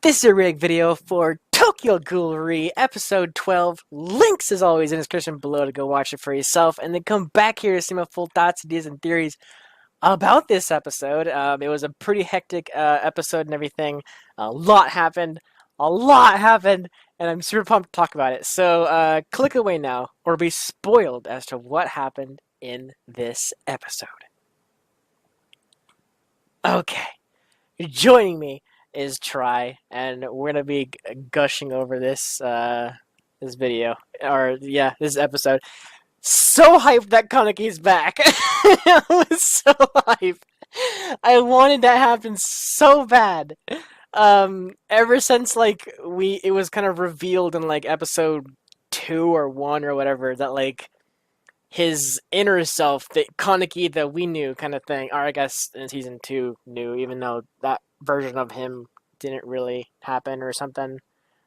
This is a rig video for Tokyo Ghoul episode 12. Links as always in the description below to go watch it for yourself, and then come back here to see my full thoughts, ideas, and theories about this episode. It was a pretty hectic episode and everything. A lot happened, and I'm super pumped to talk about it. So click away now, or be spoiled as to what happened in this episode. Okay, joining me is Try, and we're gonna be gushing over this this video, or yeah, this episode. So hyped that Kaneki's back. I was so hyped. I wanted that to happen so bad. Ever since like it was kind of revealed in like episode 2 or 1 or whatever that like his inner self, the Kaneki that we knew kind of thing, or I guess in season 2 knew, even though that version of him didn't really happen or something.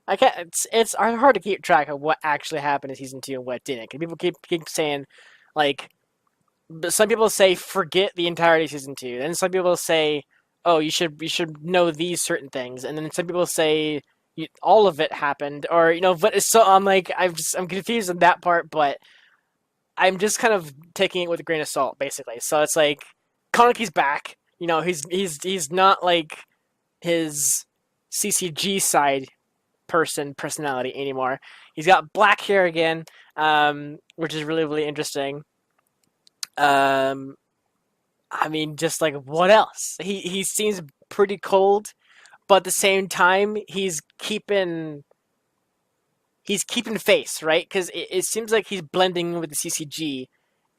I can't. It's hard to keep track of what actually happened in season 2 and what didn't. Cause people keep saying, like, some people say forget the entirety of season 2, and some people say, oh, you should know these certain things, and then some people say all of it happened, or But so I'm like, I'm confused on that part, but I'm just kind of taking it with a grain of salt, basically. So it's like Kaneki's back. He's not like his CCG side personality anymore. He's got black hair again, which is really, really interesting. I mean, just like, what else? He seems pretty cold, but at the same time, he's keeping face, right? Because it seems like he's blending in with the CCG,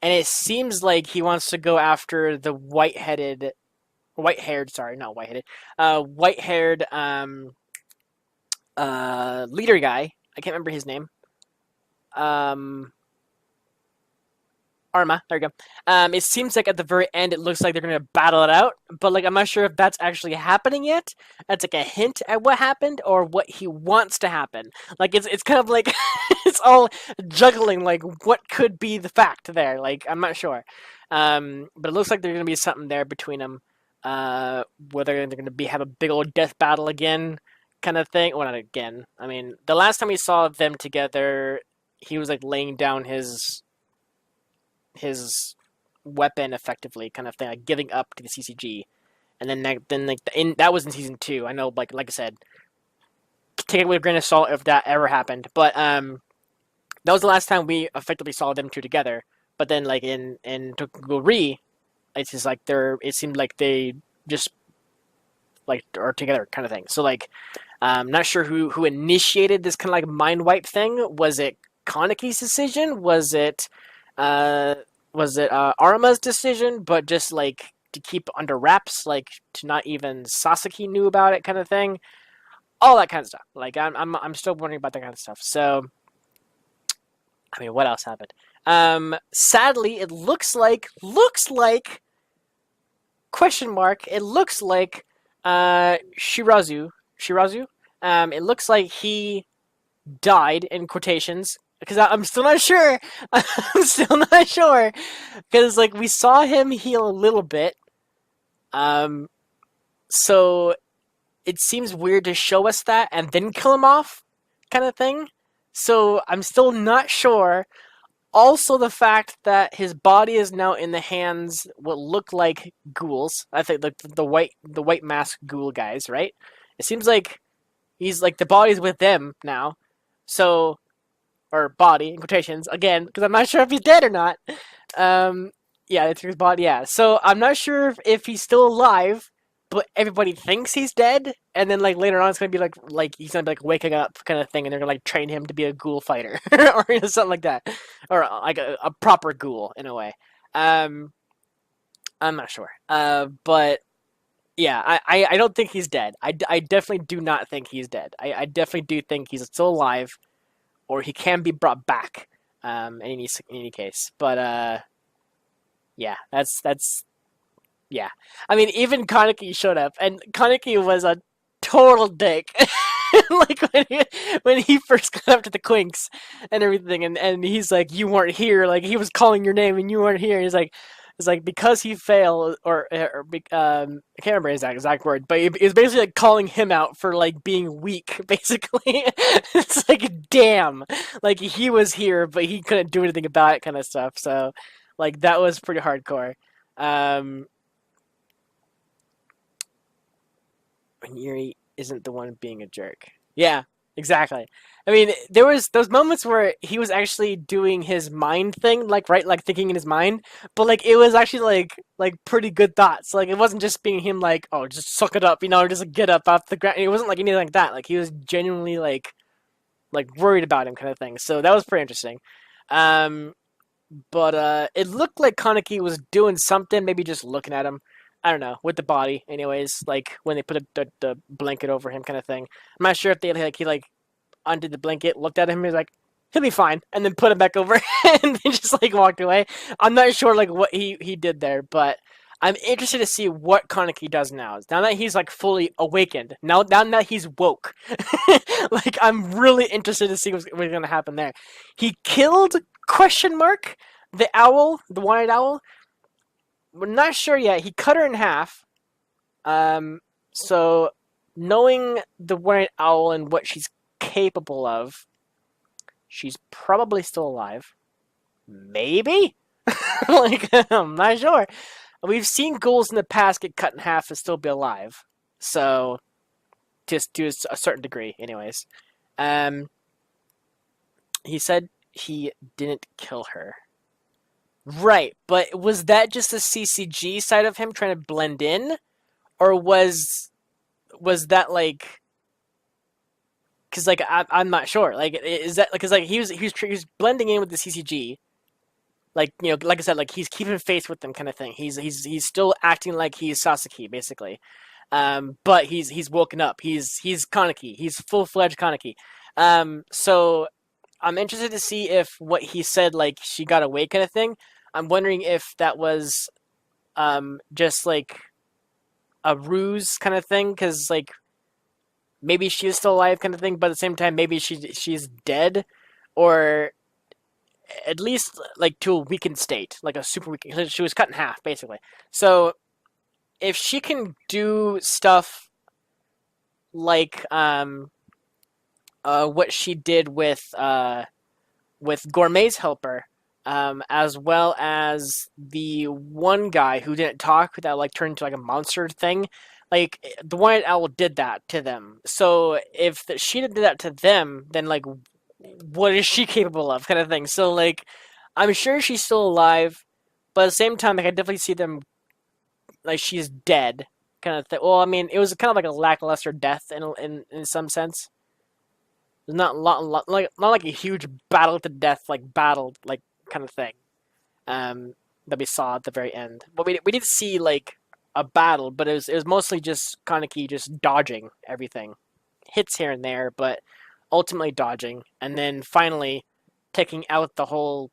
and it seems like he wants to go after the white-haired leader guy. I can't remember his name. Arma, there you go. It seems like at the very end, it looks like they're gonna battle it out, but like I'm not sure if that's actually happening yet. That's like a hint at what happened or what he wants to happen. Like it's kind of like it's all juggling. Like what could be the fact there? Like I'm not sure. But it looks like there's gonna be something there between them. Whether they're gonna have a big old death battle again, kind of thing. Well, not again. I mean, the last time we saw them together, he was like laying down his weapon effectively, kind of thing, like giving up to the CCG, and then that was in season 2. I know, like I said, take it with a grain of salt if that ever happened, but that was the last time we effectively saw them two together. But then, like in Tokyo, it's just like it seemed like they just like are together, kind of thing. So like, I'm not sure who initiated this kind of like mind wipe thing. Was it Kaneki's decision? Was it Arma's decision, but just like to keep under wraps, like to not even Sasaki knew about it, kind of thing, all that kind of stuff. Like I'm still wondering about that kind of stuff. So, I mean, what else happened? Sadly, it looks like question mark. It looks like Shirazu. It looks like he died in quotations. Because I'm still not sure. I'm still not sure. Because, like, we saw him heal a little bit. So it seems weird to show us that and then kill him off, kind of thing. So I'm still not sure. Also, the fact that his body is now in the hands what look like ghouls. I think the white mask ghoul guys, right? It seems like he's like the body's with them now. So. Or body, in quotations, again, because I'm not sure if he's dead or not. Yeah, it's his body, yeah. So I'm not sure if he's still alive, but everybody thinks he's dead, and then like later on it's gonna be like he's gonna be like waking up kind of thing, and they're gonna like train him to be a ghoul fighter or something like that, or like a proper ghoul in a way. I'm not sure, but yeah, I don't think he's dead. I definitely do not think he's dead. I definitely do think he's still alive. Or he can be brought back, in any case. But yeah, that's yeah. I mean, even Kaneki showed up, and Kaneki was a total dick. Like when he first got up to the Quinks and everything, and he's like, "You weren't here." Like he was calling your name, and you weren't here. He's like, It's like because he failed, I can't remember his exact word, but it was basically like calling him out for like being weak. Basically, it's like damn, like he was here, but he couldn't do anything about it, kind of stuff. So, like that was pretty hardcore. Um, when Yuri isn't the one being a jerk. Yeah, exactly. I mean, there was those moments where he was actually doing his mind thing, like right, like thinking in his mind, but like it was actually like pretty good thoughts. Like it wasn't just being him like, oh, just suck it up, or just like, get up off the ground. It wasn't like anything like that. Like he was genuinely like worried about him, kind of thing. So that was pretty interesting. Um, but it looked like Kaneki was doing something, maybe just looking at him. I don't know, with the body, anyways. Like when they put the blanket over him, kind of thing. I'm not sure if they like he like undid the blanket, looked at him, he was like, he'll be fine, and then put him back over, and then just like walked away. I'm not sure like what he did there, but I'm interested to see what Kaneki does now. Now that he's like fully awakened, now that he's woke, like I'm really interested to see what's gonna happen there. He killed question mark the owl, the one-eyed owl. We're not sure yet. He cut her in half. So knowing the one-eyed owl and what she's capable of, she's probably still alive. Maybe? Like, I'm not sure. We've seen ghouls in the past get cut in half and still be alive. So, just to a certain degree, anyways. Um, he said he didn't kill her. Right, but was that just the CCG side of him trying to blend in? Or was that like because like I'm not sure. Like is that because like he was blending in with the CCG, like like I said, like he's keeping faith with them, kind of thing. He's still acting like he's Sasuke basically, but he's woken up. He's Kaneki. He's full fledged Kaneki. So I'm interested to see if what he said, like she got away, kind of thing. I'm wondering if that was just like a ruse kind of thing, because like maybe she's still alive kind of thing, but at the same time maybe she's dead, or at least like to a weakened state, like a super weak. She was cut in half basically. So if she can do stuff like what she did with Gourmet's helper, as well as the one guy who didn't talk that like turned into like a monster thing. Like the White Owl did that to them. So if she did that to them, then like what is she capable of, kind of thing. So like I'm sure she's still alive, but at the same time, like I definitely see them like she's dead, kind of thing. Well, I mean, it was kind of like a lackluster death in some sense. It's not like a huge battle to death, like battle like kind of thing. That we saw at the very end. But we did see like a battle, but it was mostly just Kaneki just dodging everything, hits here and there, but ultimately dodging, and then finally taking out the whole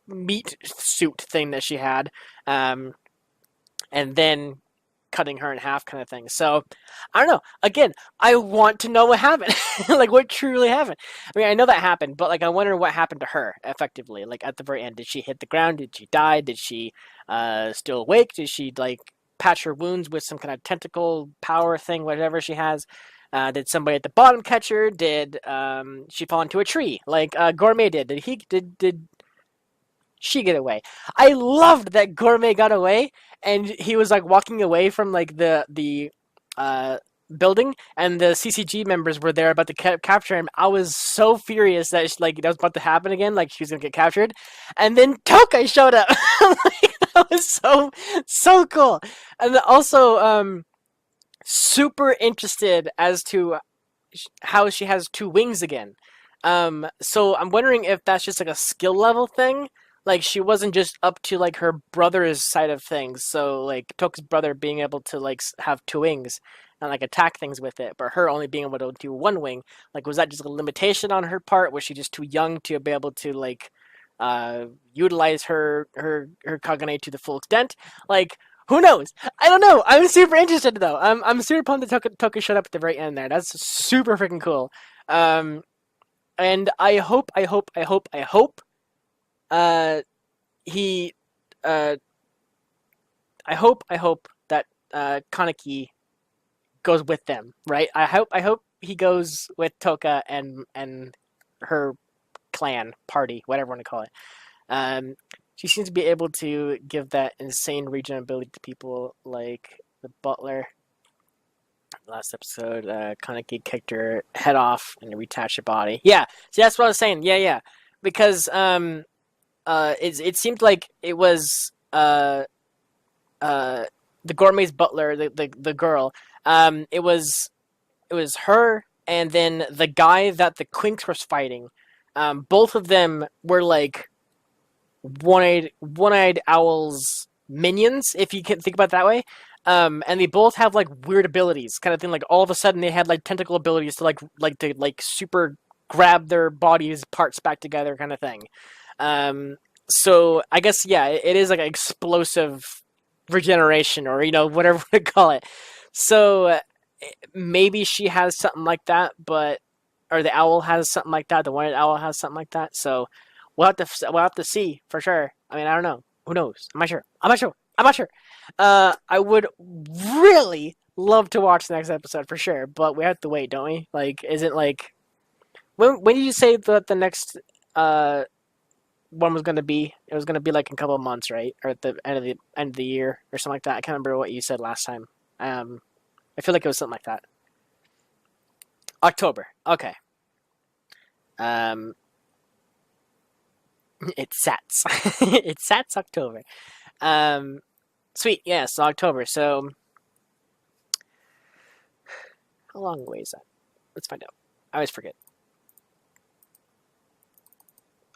meat suit thing that she had, and then cutting her in half, kind of thing. So I don't know. Again, I want to know what happened, like what truly happened. I mean, I know that happened, but like I wonder what happened to her effectively. Like at the very end, did she hit the ground? Did she die? Did she still awake? Did she like patch her wounds with some kind of tentacle power thing, whatever she has? Did somebody at the bottom catch her? Did she fall into a tree like Gourmet did? Did she get away? I loved that Gourmet got away, and he was like walking away from like the building, and the CCG members were there about to capture him. I was so furious that like that was about to happen again, like she was gonna get captured, and then Tokai showed up. Like, that was so cool, and also super interested as to how she has two wings again. So I'm wondering if that's just like a skill level thing. Like she wasn't just up to like her brother's side of things. So like Toka's brother being able to like have two wings and like attack things with it, but her only being able to do one wing. Like was that just a limitation on her part? Was she just too young to be able to like utilize her Kagane to the full extent? Like who knows? I don't know. I'm super interested though. I'm super pumped that Toka showed up at the very end there. That's super freaking cool. And I hope uh he I hope that Kaneki goes with them, right? I hope he goes with Toka and her clan party, whatever you want to call it. Um, she seems to be able to give that insane regen ability to people like the butler. Last episode, Kaneki kicked her head off and reattached her body. Yeah, see, that's what I was saying. Yeah, because it seemed like it was uh, the gourmet's butler, the girl. It was her and then the guy that the Quinks was fighting. Both of them were like one-eyed owls minions, if you can think about it that way. And they both have like weird abilities, kind of thing. Like all of a sudden, they had like tentacle abilities to like super grab their bodies parts back together, kind of thing. So I guess yeah, it is like an explosive regeneration, or whatever we call it. So maybe she has something like that, but or the owl has something like that. The one-eyed owl has something like that. So we'll have to see for sure. I mean, I don't know. Who knows? I'm not sure. I would really love to watch the next episode for sure, but we have to wait, don't we? Like, is it like when did you say that the next uh one was gonna be? It was gonna be like in a couple of months, right? Or at the end of the year or something like that. I can't remember what you said last time. I feel like it was something like that. October. Okay. Um, it sats. It sats October. Um, Sweet. Yeah, so October. So how long away is that? Let's find out. I always forget.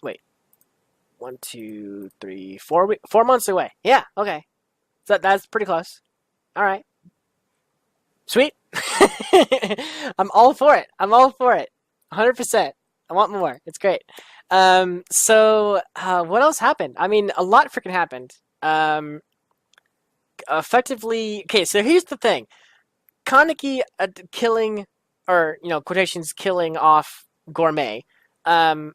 Wait, 4 months away. Yeah. Okay. So that's pretty close. All right. Sweet. I'm all for it. 100%. I want more. It's great. What else happened? I mean, a lot freaking happened. Effectively, okay, so here's the thing. Kaneki killing, or, quotations, killing off Gourmet. Um,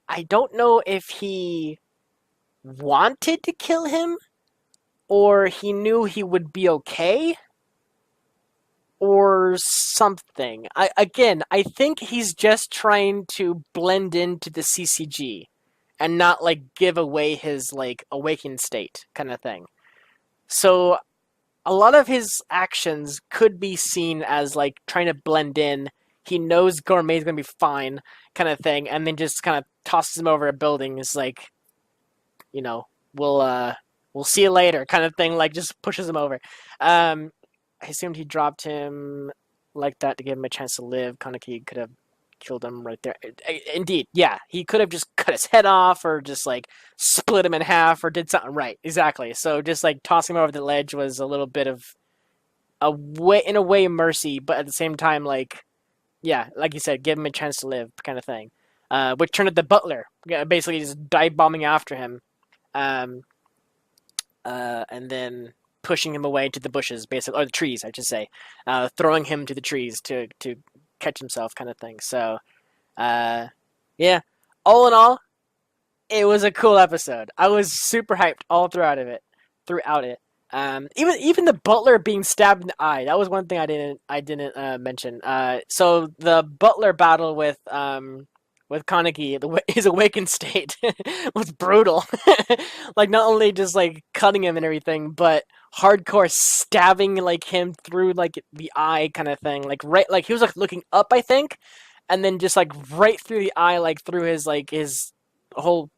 I don't know if he wanted to kill him, or he knew he would be okay, or something. I think he's just trying to blend into the CCG and not like give away his like awakened state kind of thing. So a lot of his actions could be seen as like trying to blend in. He knows Gourmet's gonna be fine, kind of thing, and then just kind of tosses him over a building. Is like, you know, we'll see you later, kind of thing. Like just pushes him over. I assumed he dropped him like that to give him a chance to live. Kaneki could have killed him right there. Indeed, yeah, he could have just cut his head off, or just like split him in half, or did something right. Exactly. So just like tossing him over the ledge was a little bit of in a way, mercy, but at the same time, like, yeah, like you said, give him a chance to live, kind of thing. Which turned out the butler, basically just dive bombing after him, um, and then pushing him away to the bushes, basically, or the trees, I should say, throwing him to the trees to catch himself, kind of thing. So, uh, yeah, all in all, it was a cool episode. I was super hyped all throughout of it, throughout it. Even the butler being stabbed in the eye. That was one thing I didn't mention. So the butler battle with Kaneki, his awakened state, was brutal. Like not only just like cutting him and everything, but hardcore stabbing like him through like the eye, kind of thing. Like right, like he was like looking up, I think, and then just like right through the eye, like through his whole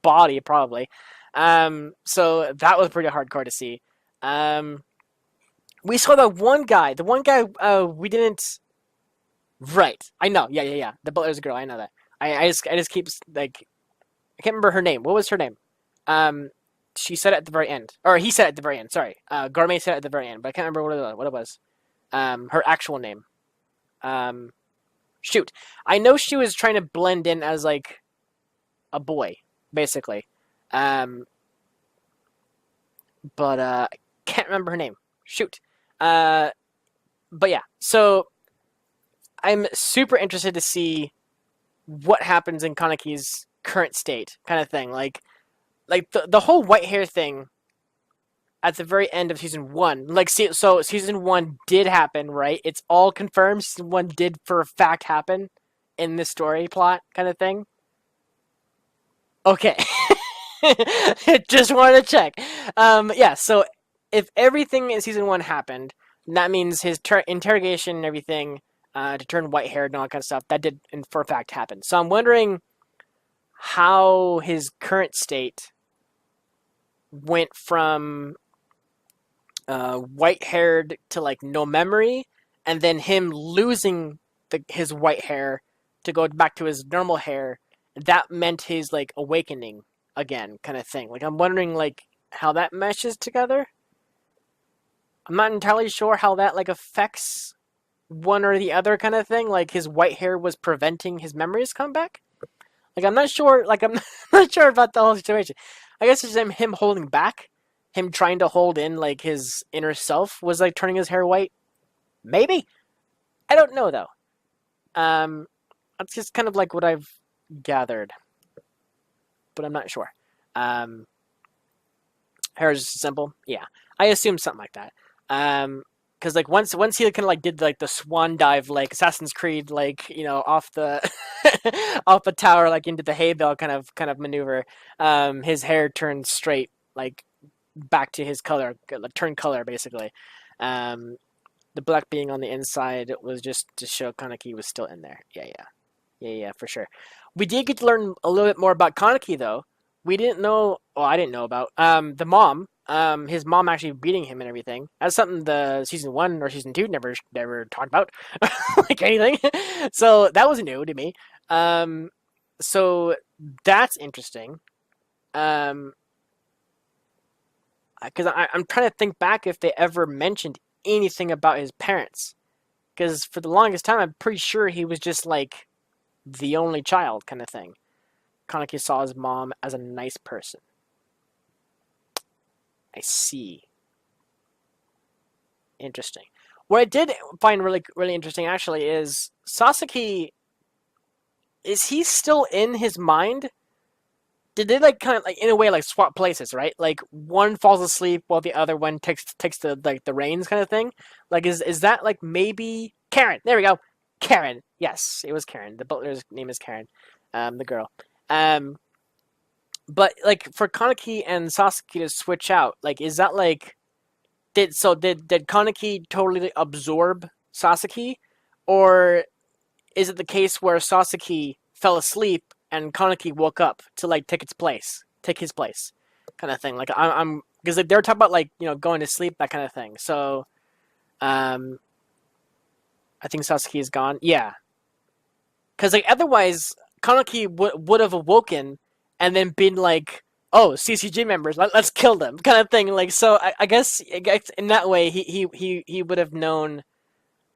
body, probably. So that was pretty hardcore to see. Um, we saw the one guy we didn't. Right, I know. Yeah. The butler's a girl. I know that. I just keep like I can't remember her name. What was her name? Um, she said it at the very end, or he said it at the very end. Sorry, Gourmet said it at the very end, but I can't remember what it was. Her actual name. Um, Shoot, I know she was trying to blend in as like a boy, basically. Um, but I can't remember her name. Shoot. Uh, but yeah, so I'm super interested to see what happens in Kaneki's current state, kind of thing. Like, like the whole white hair thing at the very end of season one. Like, so season one did happen, right? It's all confirmed. Season one did for a fact happen in this story plot kind of thing. Okay, just wanted to check. Yeah. So if everything in season one happened, that means his interrogation and everything to turn white haired and all that kind of stuff that did for a fact happen. So I'm wondering how his current state went from white haired to like no memory, and then him losing his white hair to go back to his normal hair. That meant his like awakening again, kind of thing. Like I'm wondering like how that meshes together. I'm not entirely sure how that like affects one or the other kind of thing. Like his white hair was preventing his memories come back. Like I'm not sure. Like I'm not sure about the whole situation. I guess it's him holding back, him trying to hold in like his inner self was like turning his hair white. Maybe I don't know though. That's just kind of like what I've gathered, but I'm not sure. Hair is simple, yeah. I assume something like that. Because like once he kind of like did like the swan dive, like Assassin's Creed, like off the off the tower, like into the hay bale kind of maneuver. His hair turned straight, like back to his color, like turned color basically. The black being on the inside was just to show Kaneki was still in there. Yeah, for sure. We did get to learn a little bit more about Kaneki though. We didn't know. Well, I didn't know about the mom. His mom actually beating him and everything. That's something the season one or season two never talked about, like anything. So that was new to me. So that's interesting. Because I'm trying to think back if they ever mentioned anything about his parents. Because for the longest time, I'm pretty sure he was just like the only child kind of thing. Kaneki saw his mom as a nice person. I see. Interesting. What I did find really interesting actually is Sasaki. Is he still in his mind? Did they like kind of like in a way like swap places, right? Like one falls asleep while the other one takes the like the reins kind of thing. Like is that like maybe Karen? There we go. Karen. Yes, it was Karen. The butler's name is Karen. The girl. But like for Kaneki and Sasaki to switch out, like is that like did Kaneki totally absorb Sasaki, or is it the case where Sasaki fell asleep and Kaneki woke up to like take his place, kind of thing? Like I'm because like, they're talking about like going to sleep, that kind of thing. So I think Sasaki is gone. Yeah, because like otherwise Kaneki would have awoken and then been like, "Oh, CCG members, let's kill them," kind of thing. Like, so I guess in that way he would have known,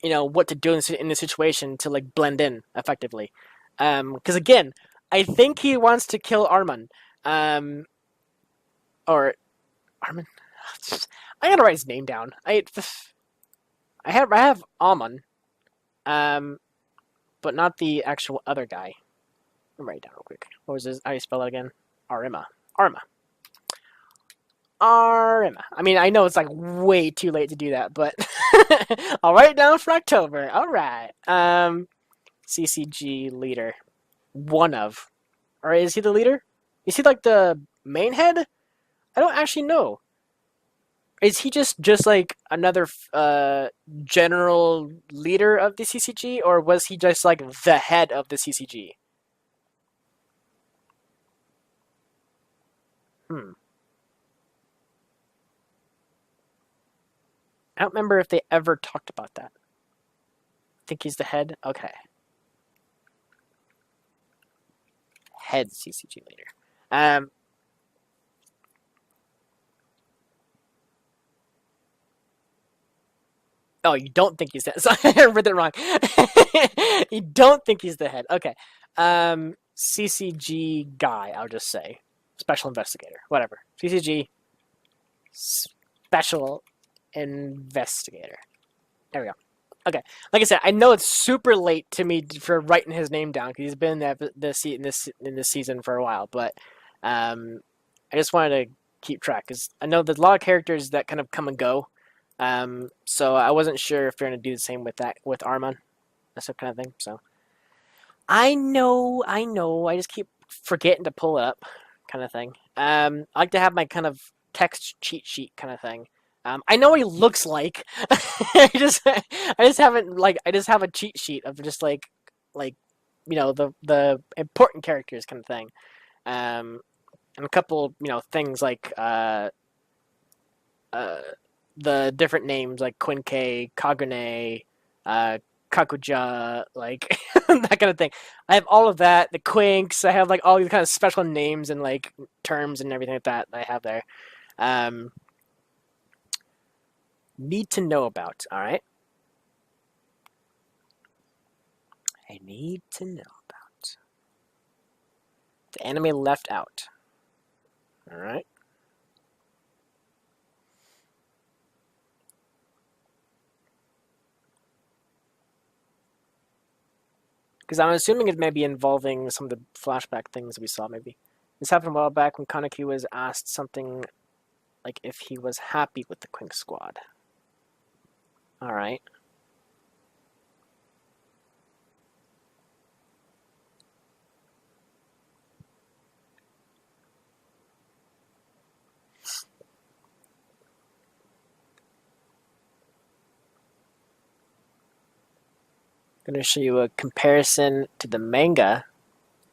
what to do in the situation to like blend in effectively. Because again, I think he wants to kill Arman, or Arman. I gotta write his name down. I have Amon, but not the actual other guy. Let me write it down real quick. What was his? How do you spell it again? Arima. I mean, I know it's like way too late to do that, but I'll write it down for October. All right. CCG leader. One of. Or is he the leader? Is he like the main head? I don't actually know. Is he just like another general leader of the CCG, or was he just like the head of the CCG? I don't remember if they ever talked about that. I think he's the head? Okay. Head CCG leader. Oh, you don't think he's the head. Sorry, I read it wrong. You don't think he's the head. Okay. CCG guy, I'll just say. Special investigator. Whatever. CCG special investigator. There we go. Okay, like I said, I know it's super late to me for writing his name down because he's been in this season for a while. But I just wanted to keep track because I know there's a lot of characters that kind of come and go. So I wasn't sure if they're gonna do the same with that with Armon, that sort of kind of thing. So I know. I just keep forgetting to pull it up, kind of thing. I like to have my kind of text cheat sheet kind of thing. I know what he looks like. I just haven't like I just have a cheat sheet of just like the important characters kind of thing. And a couple things like uh, the different names like Quinque, Kagune, uh, Kakuja, like that kind of thing. I have all of that. The Quinks. I have like all these kind of special names and like terms and everything like that I have there. Um, Need to know about. All right. I need to know about the anime left out. All right. Because I'm assuming it may be involving some of the flashback things we saw. Maybe this happened a while back when Kaneki was asked something like if he was happy with the Quink Squad. All right. I'm going to show you a comparison to the manga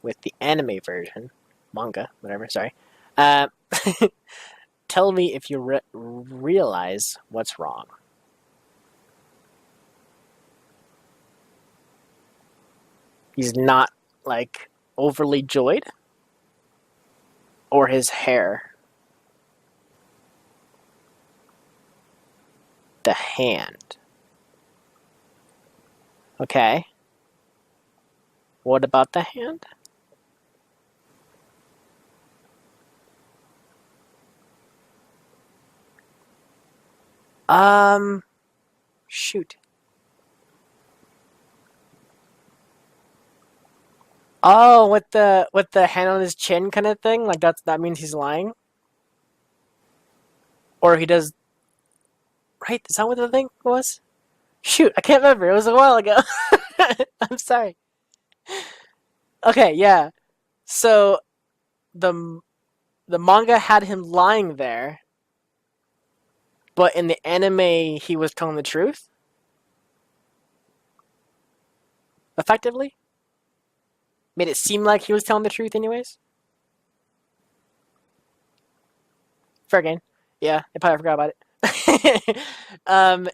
with the anime version. Manga, whatever, sorry. Uh, Tell me if you realize what's wrong. He's not, like, overly joyed? Or his hair? The hand. Okay. What about the hand? Um, Shoot. Oh, with the hand on his chin kind of thing? Like that means he's lying? Or he does right? Is that what the thing was? Shoot, I can't remember. It was a while ago. I'm sorry. Okay, yeah. So the the manga had him lying there, but in the anime he was telling the truth. Effectively, made it seem like he was telling the truth, anyways. Fair game. Yeah, I probably forgot about it.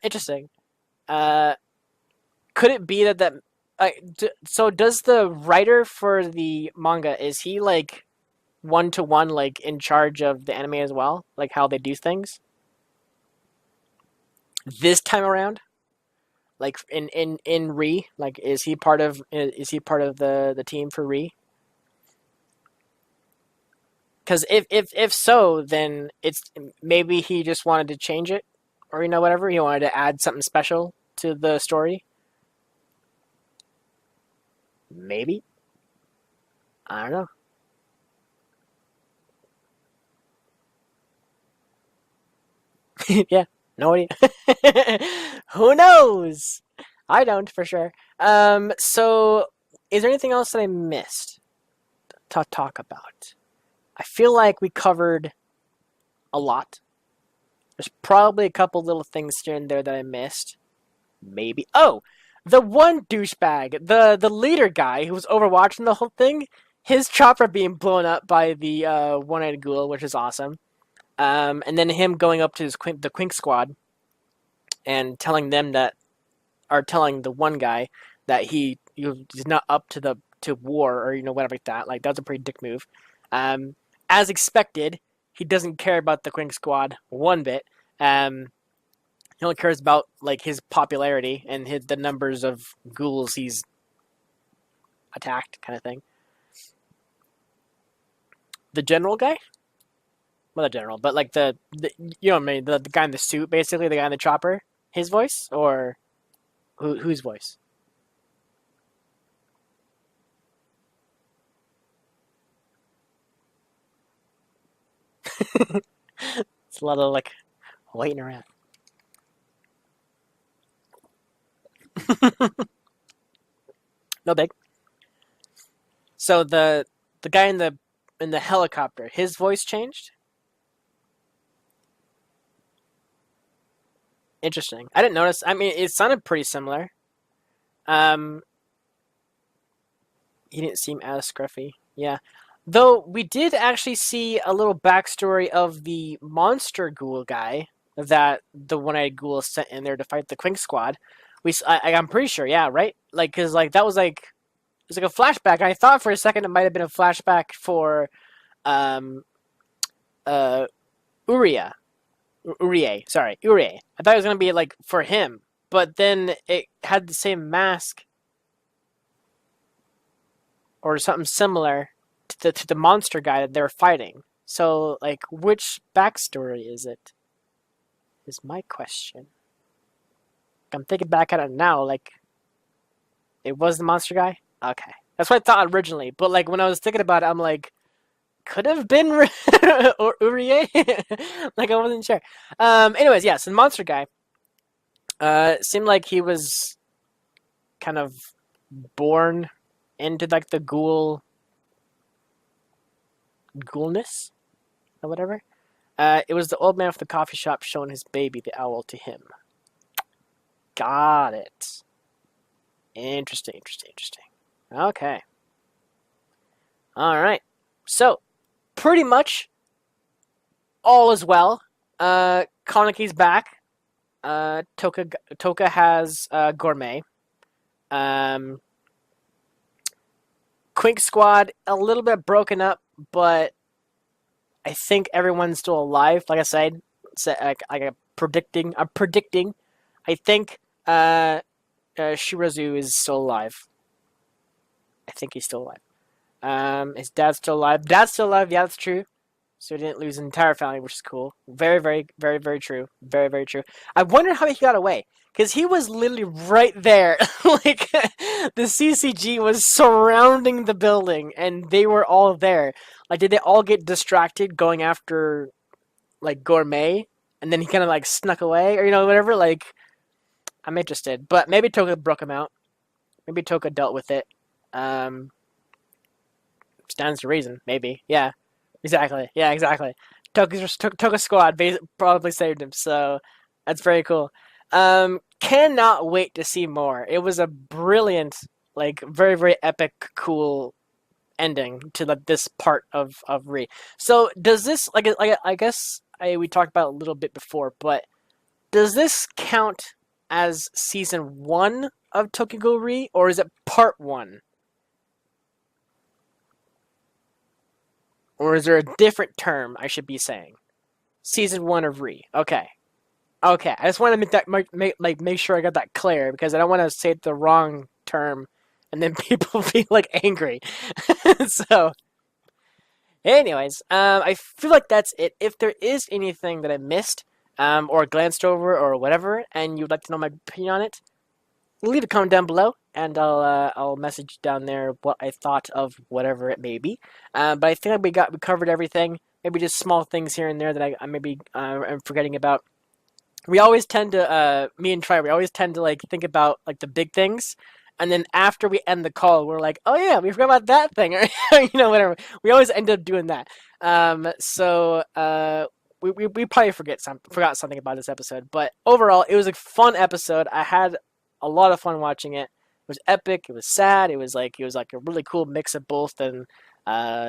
Interesting. Uh, could it be that so does the writer for the manga, is he like one to one like in charge of the anime as well, like how they do things this time around, like in Re, like is he part of the team for Re? Because if so, then it's maybe he just wanted to change it, or whatever, he wanted to add something special to the story. Maybe, I don't know. Yeah, no idea. Who knows? I don't for sure. So is there anything else that I missed to talk about? I feel like we covered a lot. There's probably a couple little things here and there that I missed. Maybe. Oh, the one douchebag, the leader guy who was overwatching the whole thing, his chopper being blown up by the one-eyed ghoul, which is awesome. And then him going up to the Quink squad and telling them that, or telling the one guy that he's not up to the to war, or whatever like that. Like that's a pretty dick move. As expected, he doesn't care about the Quink squad one bit. He only cares about like his popularity and the numbers of ghouls he's attacked, kind of thing. The general guy, well, the general, but like the what I mean, the guy in the suit, basically the guy in the chopper, his voice, or whose voice? It's a lot of like waiting around. No big. So the guy in the helicopter, his voice changed. Interesting. I didn't notice. I mean, it sounded pretty similar. Um, he didn't seem as scruffy. Yeah. Though we did actually see a little backstory of the monster ghoul guy that the one-eyed ghoul sent in there to fight the Quink Squad. I'm pretty sure, yeah, right? Like, cause like that was like it was like a flashback. I thought for a second it might have been a flashback for um uh Uriah. Uriah. I thought it was gonna be like for him, but then it had the same mask or something similar to the monster guy that they're fighting. So, like, which backstory is it? Is my question. I'm thinking back at it now, like, it was the monster guy? Okay. That's what I thought originally, but, like, when I was thinking about it, I'm like, could have been or Uriah? Like, I wasn't sure. Anyways, yeah, so the monster guy, seemed like he was kind of born into, like, the ghoulness or whatever. It was the old man from the coffee shop showing his baby, the owl, to him. Got it. Interesting. Okay. All right. So, pretty much all is well. Kaneki's back. Toka has Gourmet. Um, Quink Squad a little bit broken up, but I think everyone's still alive. Like I said, I'm predicting. I think Shirazu is still alive. I think he's still alive. His dad's still alive. Dad's still alive. Yeah, that's true. So he didn't lose an entire family, which is cool. Very true. Very true. I wonder how he got away. Because he was literally right there. Like, the CCG was surrounding the building, and they were all there. Like, did they all get distracted going after, like, Gourmet? And then he kind of, like, snuck away? Or, whatever? Like, I'm interested. But maybe Toka broke him out. Maybe Toka dealt with it. Stands to reason. Maybe. Yeah. Exactly. Toka squad probably saved him, so that's very cool. Cannot wait to see more. It was a brilliant, like very epic, cool ending to this part of Re. So does this I guess we talked about it a little bit before, but does this count as season 1 of Tokyo Ghoul Re, or is it part 1? Or is there a different term I should be saying? Season 1 of Re. Okay. I just want to make sure I got that clear, because I don't want to say the wrong term and then people be like angry. So, anyways, I feel like that's it. If there is anything that I missed, or glanced over or whatever, and you'd like to know my opinion on it, leave a comment down below, and I'll message down there what I thought of whatever it may be. But I think we covered everything. Maybe just small things here and there that I maybe am forgetting about. We always tend to me and Troy, we always tend to like think about like the big things, and then after we end the call, we're like, oh yeah, we forgot about that thing, or whatever. We always end up doing that. So we probably forgot something about this episode, but overall, it was a fun episode. I had a lot of fun watching it. It was epic. It was sad. It was like a really cool mix of both, and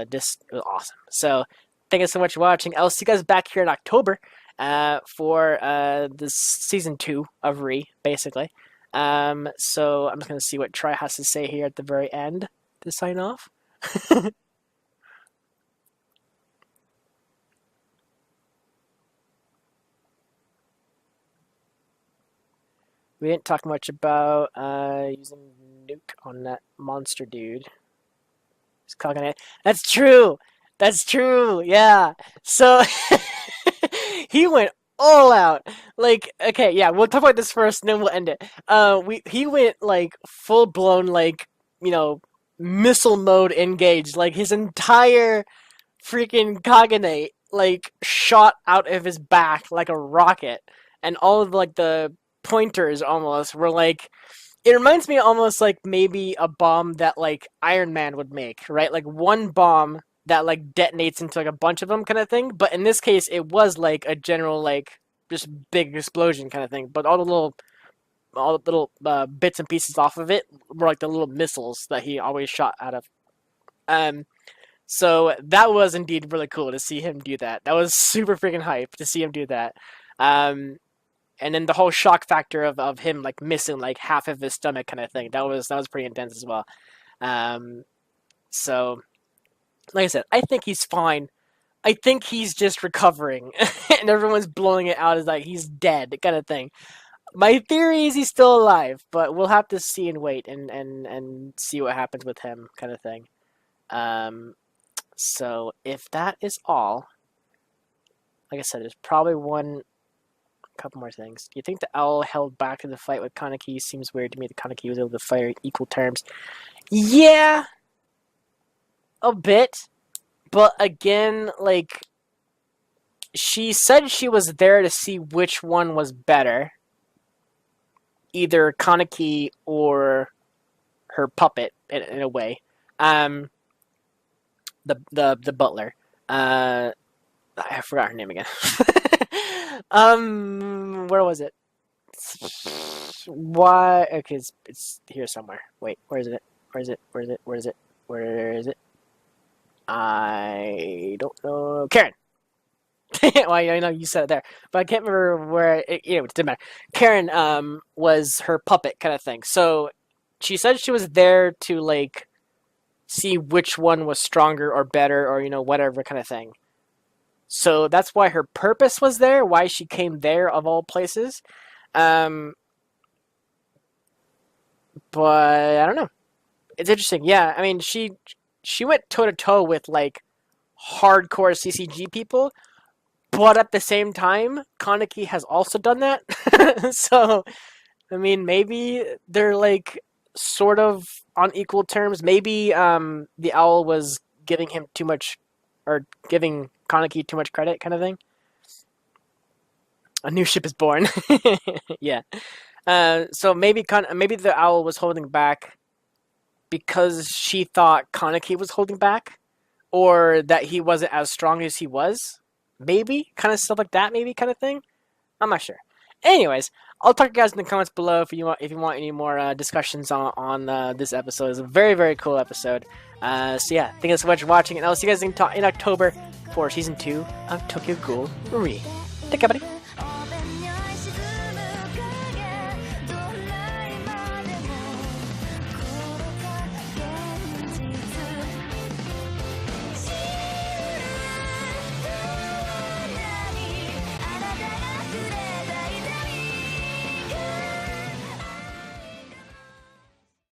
just it was awesome. So thank you so much for watching. I'll see you guys back here in October for this season 2 of Re, basically. So I'm just gonna see what Tri has to say here at the very end to sign off. We didn't talk much about using nuke on that monster dude. He's cocking it. That's true. Yeah. So he went all out. Like, okay, yeah, we'll talk about this first, and then we'll end it. He went like full blown, like, missile mode engaged. Like his entire freaking Kagane like shot out of his back like a rocket, and all of like the pointers almost were like. It reminds me almost like maybe a bomb that like Iron Man would make, right? Like one bomb that like detonates into like a bunch of them kind of thing. But in this case, it was like a general like just big explosion kind of thing. But all the little bits and pieces off of it were like the little missiles that he always shot out of. So that was indeed really cool to see him do that. That was super freaking hype to see him do that. And then the whole shock factor of him like missing like half of his stomach kind of thing. That was pretty intense as well. So like I said, I think he's fine. I think he's just recovering, and everyone's blowing it out as like he's dead kind of thing. My theory is he's still alive, but we'll have to see and wait and see what happens with him kind of thing. So if that is all, like I said, there's probably couple more things. Do you think the owl held back in the fight with Kaneki? Seems weird to me that Kaneki was able to fight in equal terms. Yeah, a bit. But again, like, she said she was there to see which one was better. Either Kaneki or her puppet, in a way. The butler. I forgot her name again. Where was it? Why? Okay, it's here somewhere. Wait, where is it? Where is it? Where is it? Where is it? Where is it? I don't know. Karen. Well, I know you said it there, but I can't remember where. It didn't matter. Karen was her puppet kind of thing. So she said she was there to like see which one was stronger or better or whatever kind of thing. So that's why her purpose was there, why she came there of all places. But I don't know. It's interesting. Yeah, I mean, she went toe-to-toe with, like, hardcore CCG people, but at the same time, Kaneki has also done that. So, I mean, maybe they're, like, sort of on equal terms. Maybe the owl was giving him too much, or giving Kaneki too much credit kind of thing. A new ship is born. Yeah. So maybe the owl was holding back because she thought Kaneki was holding back, or that he wasn't as strong as he was. Maybe kind of stuff like that. Maybe kind of thing. I'm not sure. Anyways, I'll talk to you guys in the comments below if you want any more discussions on this episode. It's a very, very cool episode. So yeah, thank you so much for watching, and I'll see you guys in October for Season 2 of Tokyo Ghoul Re. Take care, buddy.